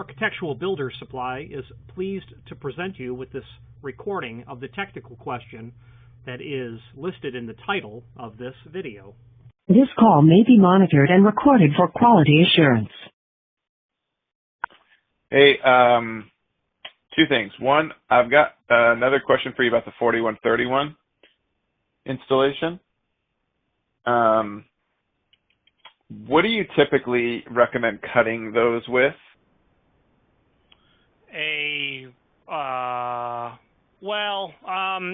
Architectural Builders Supply is pleased to present you with this recording of the technical question that is listed in the title of this video. This call may be monitored and recorded for quality assurance. Hey, two things. One, I've got another question for you about the 4131 installation. What do you typically recommend cutting those with?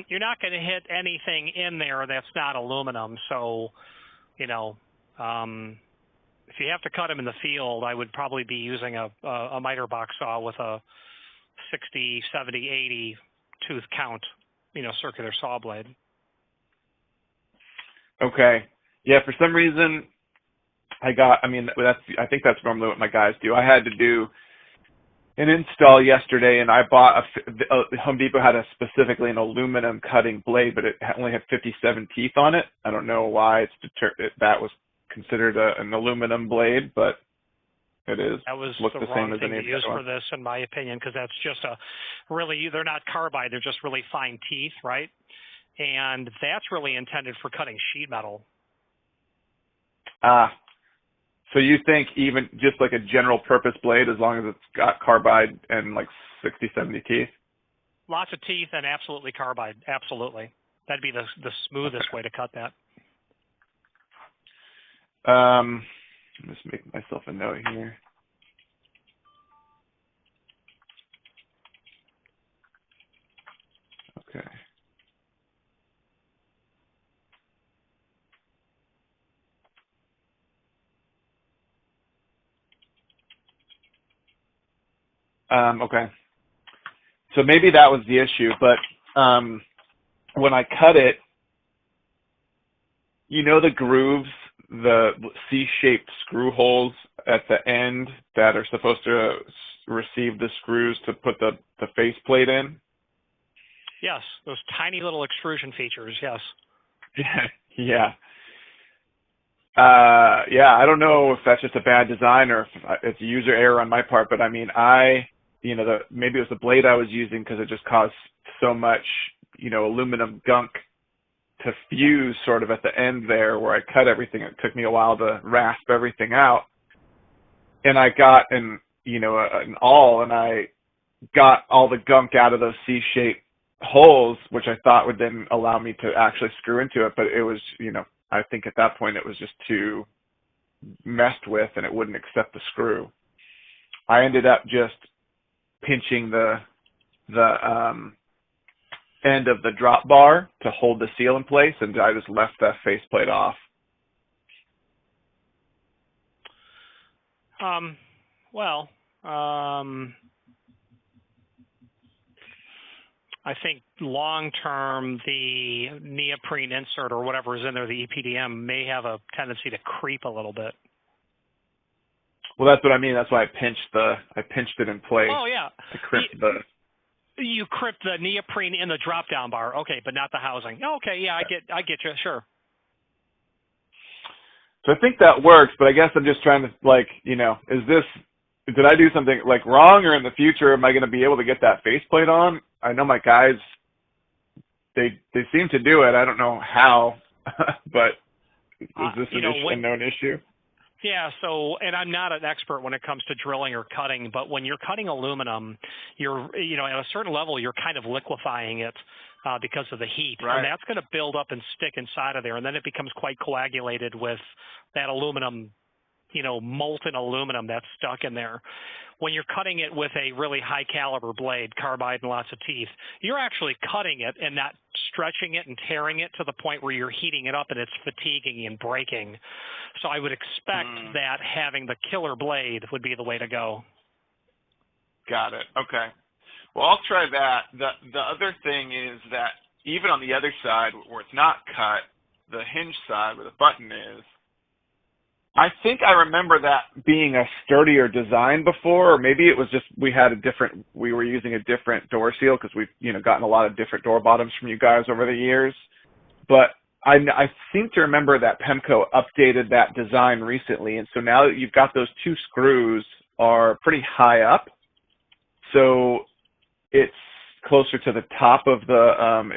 You're not going to hit anything in there that's not aluminum. So, if you have to cut them in the field, I would probably be using a miter box saw with a 60, 70, 80 tooth count, circular saw blade. Okay. Yeah, for some reason, I think that's normally what my guys do. I had to do an install yesterday, and I bought Home Depot had specifically an aluminum cutting blade, but it only had 57 teeth on it. I don't know why that was considered an aluminum blade, but it is. That was Looks the same wrong as thing to any use other for this, in my opinion, because that's just they're not carbide, they're just really fine teeth, right? And that's really intended for cutting sheet metal. So you think even just like a general purpose blade, as long as it's got carbide and like 60, 70 teeth? Lots of teeth and absolutely carbide. Absolutely. That'd be the smoothest way to cut that. I'm just making myself a note here. Okay. Okay. So maybe that was the issue, but when I cut it, the grooves, the C-shaped screw holes at the end that are supposed to receive the screws to put the faceplate in? Yes, those tiny little extrusion features, yes. Yeah. I don't know if that's just a bad design or if it's a user error on my part, but maybe it was the blade I was using because it just caused so much, aluminum gunk to fuse sort of at the end there where I cut everything. It took me a while to rasp everything out. And I got an awl, and I got all the gunk out of those C-shaped holes, which I thought would then allow me to actually screw into it. But it was, I think at that point it was just too messed with and it wouldn't accept the screw. I ended up just pinching the end of the drop bar to hold the seal in place, and I just left that faceplate off. I think long-term, the neoprene insert or whatever is in there, the EPDM, may have a tendency to creep a little bit. Well, that's what I mean. That's why I pinched it in place. Oh, yeah. I crimped You crimped the neoprene in the drop-down bar. Okay, but not the housing. Okay, yeah, I get you. Sure. So I think that works, but I guess I'm just trying to, did I do something wrong, or in the future am I going to be able to get that faceplate on? I know my guys, they seem to do it. I don't know how, but is this a known issue? Yeah, and I'm not an expert when it comes to drilling or cutting, but when you're cutting aluminum, you're, at a certain level, you're kind of liquefying it because of the heat. Right. And that's going to build up and stick inside of there, and then it becomes quite coagulated with that aluminum, molten aluminum that's stuck in there. When you're cutting it with a really high caliber blade, carbide and lots of teeth, you're actually cutting it and not stretching it and tearing it to the point where you're heating it up and it's fatiguing and breaking. So I would expect that having the killer blade would be the way to go. Got it. Okay. Well, I'll try that. The other thing is that even on the other side where it's not cut, the hinge side where the button is, I think I remember that being a sturdier design before, or maybe it was just we were using a different door seal because we've gotten a lot of different door bottoms from you guys over the years. But I seem to remember that Pemco updated that design recently, and so now that you've got those two screws are pretty high up so it's closer to the top of the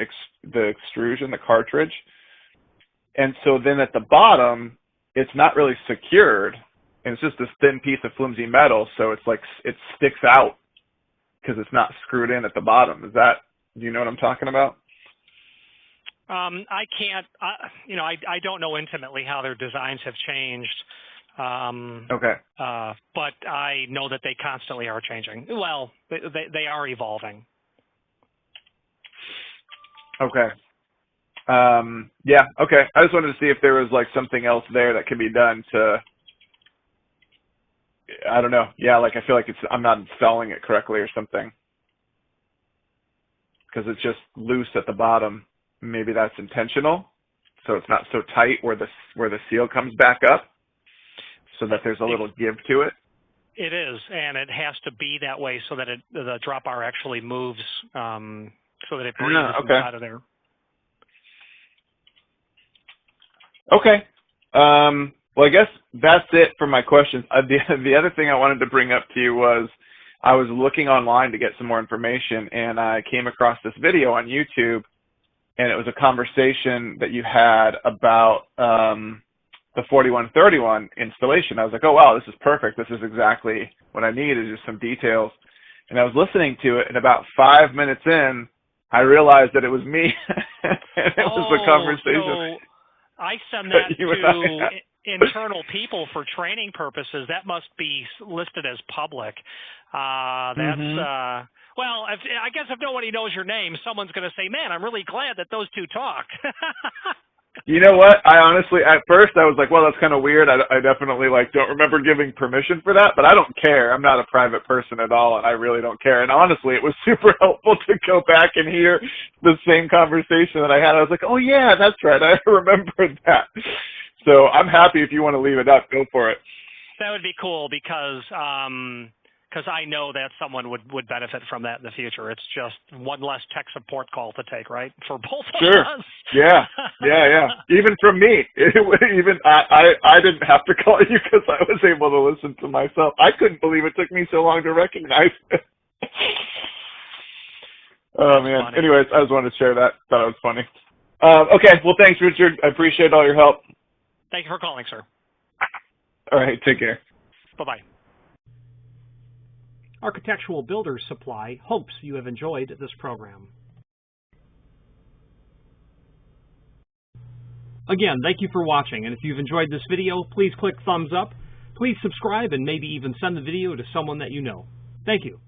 extrusion, the cartridge. And so then at the bottom, it's not really secured, and it's just this thin piece of flimsy metal, so it's like it sticks out because it's not screwed in at the bottom. Do you know what I'm talking about? I can't, I don't know intimately how their designs have changed. Okay. But I know that they constantly are changing. Well, they are evolving. Okay. Yeah, okay. I just wanted to see if there was like something else there that could be done to, I don't know. Yeah, like I feel like I'm not installing it correctly or something. Because it's just loose at the bottom. Maybe that's intentional, so it's not so tight where the seal comes back up, so that there's a little give to it. It is, and it has to be that way so that the drop bar actually moves, so that it breathes inside of there. Okay. Well, I guess that's it for my questions. The other thing I wanted to bring up to you was I was looking online to get some more information, and I came across this video on YouTube, and it was a conversation that you had about the 4131 installation. I was like, oh, wow, this is perfect. This is exactly what I need, is just some details. And I was listening to it, and about 5 minutes in, I realized that it was me. And it was a conversation. So I send that to internal people for training purposes. That must be listed as public. Well, I guess if nobody knows your name, someone's going to say, man, I'm really glad that those two talk. You know what? I honestly, at first, I was like, well, that's kind of weird. I definitely don't remember giving permission for that, but I don't care. I'm not a private person at all, and I really don't care. And honestly, it was super helpful to go back and hear the same conversation that I had. I was like, oh, yeah, that's right. I remembered that. So I'm happy if you want to leave it up. Go for it. That would be cool because I know that someone would benefit from that in the future. It's just one less tech support call to take, right? For both of us. Yeah. Even from me. I didn't have to call you because I was able to listen to myself. I couldn't believe it took me so long to recognize it. Oh, man. Funny. Anyways, I just wanted to share that. Thought it was funny. Okay. Well, thanks, Richard. I appreciate all your help. Thank you for calling, sir. All right. Take care. Bye-bye. Architectural Builders Supply hopes you have enjoyed this program. Again, thank you for watching, and if you've enjoyed this video, please click thumbs up. Please subscribe and maybe even send the video to someone that you know. Thank you.